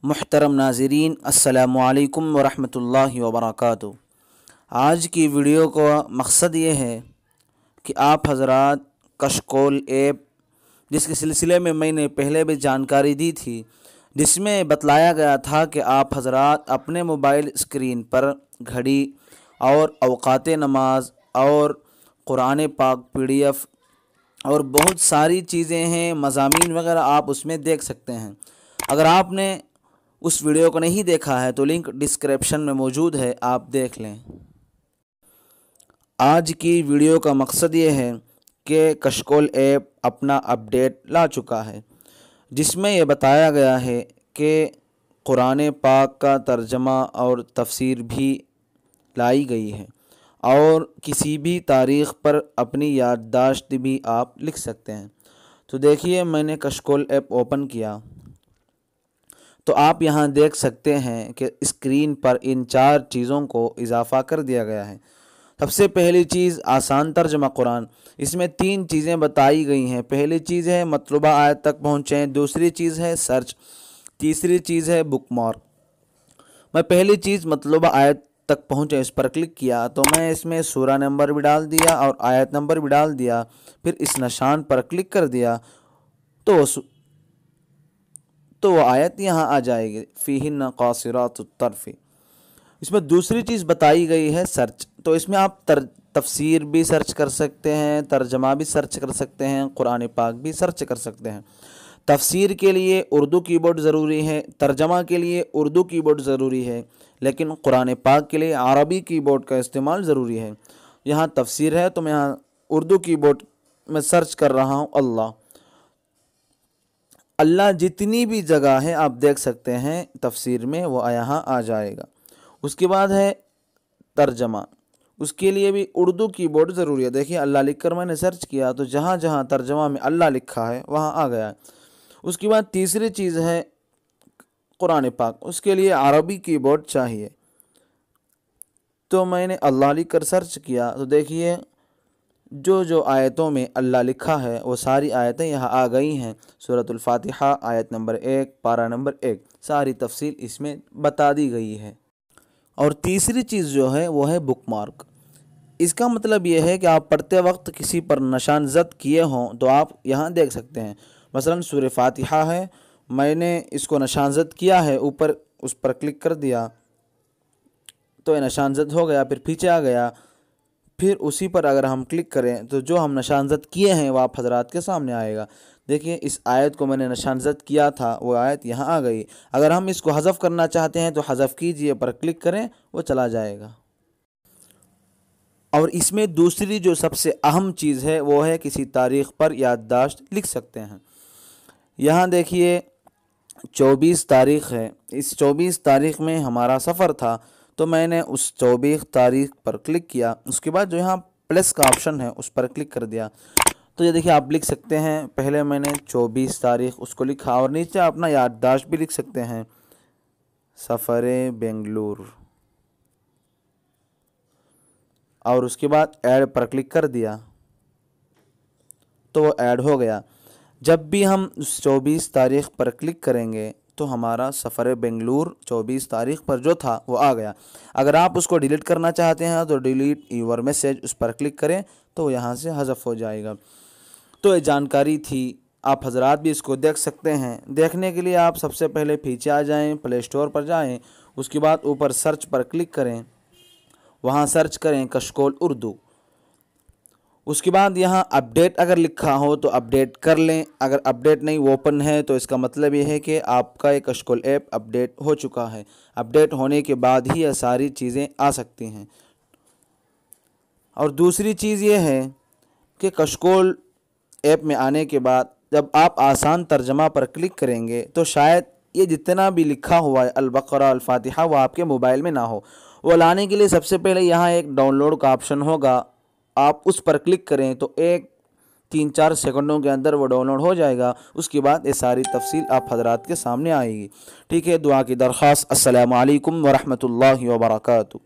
मुहतरम नाज़रीन, अस्सलामु अलैकुम वरहमतुल्लाहि वबरकातुहू। आज की वीडियो का मकसद ये है कि आप हज़रात कशकोल ऐप, जिसके सिलसिले में मैंने पहले भी जानकारी दी थी, जिसमें बतलाया गया था कि आप हज़रात अपने मोबाइल स्क्रीन पर घड़ी और औक़ात नमाज और कुरान पाक PDF और बहुत सारी चीज़ें हैं, मज़ामीन वगैरह आप उसमें देख सकते हैं। अगर आपने उस वीडियो को नहीं देखा है तो लिंक डिस्क्रिप्शन में मौजूद है, आप देख लें। आज की वीडियो का मकसद ये है कि कशकोल ऐप अपना अपडेट ला चुका है, जिसमें ये बताया गया है कि कुरान पाक का तर्जमा और तफसीर भी लाई गई है और किसी भी तारीख़ पर अपनी याददाश्त भी आप लिख सकते हैं। तो देखिए, मैंने कशकोल ऐप ओपन किया तो आप यहाँ देख सकते हैं कि स्क्रीन पर इन 4 चीज़ों को इजाफ़ा कर दिया गया है। सबसे पहली चीज़ आसान तर्जमा कुरान। इसमें 3 चीज़ें बताई गई हैं। पहली चीज़ है मतलूबा आयत तक पहुँचें, दूसरी चीज़ है सर्च, तीसरी चीज़ है बुकमार्क। मैं पहली चीज़ मतलूबा आयत तक पहुँचे इस पर क्लिक किया तो मैं इसमें सूरा नंबर भी डाल दिया और आयत नंबर भी डाल दिया। फिर इस निशान पर क्लिक कर दिया तो वो आयत यहाँ आ जाएगी, फ़ीहिन्ना क़ासिरातुत तर्फ़ी। इसमें दूसरी चीज़ बताई गई है सर्च। तो इसमें आप तफसीर भी सर्च कर सकते हैं, तर्जमा भी सर्च कर सकते हैं, कुरान पाक भी सर्च कर सकते हैं। तफसीर के लिए उर्दू कीबोर्ड ज़रूरी है, तर्जमा के लिए उर्दू कीबोर्ड ज़रूरी है, लेकिन कुरान पाक के लिए अरबी कीबोर्ड का इस्तेमाल ज़रूरी है। यहाँ तफसीर है तो मैं यहाँ उर्दू कीबोर्ड में सर्च कर रहा हूँ अल्लाह जितनी भी जगह है आप देख सकते हैं तफसीर में, वो यहाँ आ जाएगा। उसके बाद है तर्जमा, उसके लिए भी उर्दू कीबोर्ड ज़रूरी है। देखिए, अल्लाह लिखकर मैंने सर्च किया तो जहाँ जहाँ तर्जमा में अल्लाह लिखा है वहाँ आ गया। उसके बाद तीसरी चीज़ है कुरान पाक, उसके लिए अरबी कीबोर्ड चाहिए। तो मैंने अल्लाह लिखकर सर्च किया तो देखिए, जो आयतों में अल्लाह लिखा है वो सारी आयतें यहाँ आ गई हैं। सूरतुल फातिहा आयत नंबर 1, पारा नंबर 1, सारी तफसील इसमें बता दी गई है। और तीसरी चीज़ जो है वो है बुकमार्क। इसका मतलब ये है कि आप पढ़ते वक्त किसी पर निशान ज़द किए हों तो आप यहाँ देख सकते हैं। मसलन सूरह फातिहा है, मैंने इसको निशान ज़द किया है, ऊपर उस पर क्लिक कर दिया तो ये निशान ज़द हो गया, फिर पीछे आ गया। फिर उसी पर अगर हम क्लिक करें तो जो हम निशानज़द किए हैं वो आप हज़रात के सामने आएगा। देखिए, इस आयत को मैंने निशानज़द किया था, वो आयत यहाँ आ गई। अगर हम इसको हज़फ करना चाहते हैं तो हज़फ कीजिए पर क्लिक करें, वो चला जाएगा। और इसमें दूसरी जो सबसे अहम चीज़ है वो है किसी तारीख़ पर याददाश्त लिख सकते हैं। यहाँ देखिए 24 तारीख़ है, इस 24 तारीख़ में हमारा सफ़र था तो मैंने उस 24 तारीख़ पर क्लिक किया। उसके बाद जो यहाँ प्लस का ऑप्शन है उस पर क्लिक कर दिया तो ये देखिए आप लिख सकते हैं। पहले मैंने 24 तारीख़ उसको लिखा और नीचे अपना याददाश्त भी लिख सकते हैं, सफ़र बेंगलुरु, और उसके बाद ऐड पर क्लिक कर दिया तो वो ऐड हो गया। जब भी हम उस 24 तारीख़ पर क्लिक करेंगे तो हमारा सफ़र बेंगलुरु 24 तारीख़ पर जो था वो आ गया। अगर आप उसको डिलीट करना चाहते हैं तो डिलीट यूर मैसेज उस पर क्लिक करें तो यहाँ से हज़फ हो जाएगा। तो ये जानकारी थी, आप हज़रात भी इसको देख सकते हैं। देखने के लिए आप सबसे पहले पीछे आ जाएं, प्ले स्टोर पर जाएं, उसके बाद ऊपर सर्च पर क्लिक करें, वहाँ सर्च करें कशकोल उर्दू। उसके बाद यहाँ अपडेट अगर लिखा हो तो अपडेट कर लें। अगर अपडेट नहीं ओपन है तो इसका मतलब ये है कि आपका एक कशकोल ऐप अपडेट हो चुका है। अपडेट होने के बाद ही ये सारी चीज़ें आ सकती हैं। और दूसरी चीज़ ये है कि कशकोल ऐप में आने के बाद जब आप आसान तर्जमा पर क्लिक करेंगे तो शायद ये जितना भी लिखा हुआ है अल-बक़रा, अल-फातिहा, वो आपके मोबाइल में ना हो। वो लाने के लिए सबसे पहले यहाँ एक डाउनलोड का ऑप्शन होगा, आप उस पर क्लिक करें तो 3-4 सेकंडों के अंदर वो डाउनलोड हो जाएगा। उसके बाद ये सारी तफसील आप हज़रात के सामने आएगी। ठीक है, दुआ की दरख्वास्त। अस्सलामु अलैकुम वरहमतुल्लाहि वबरकातुहू।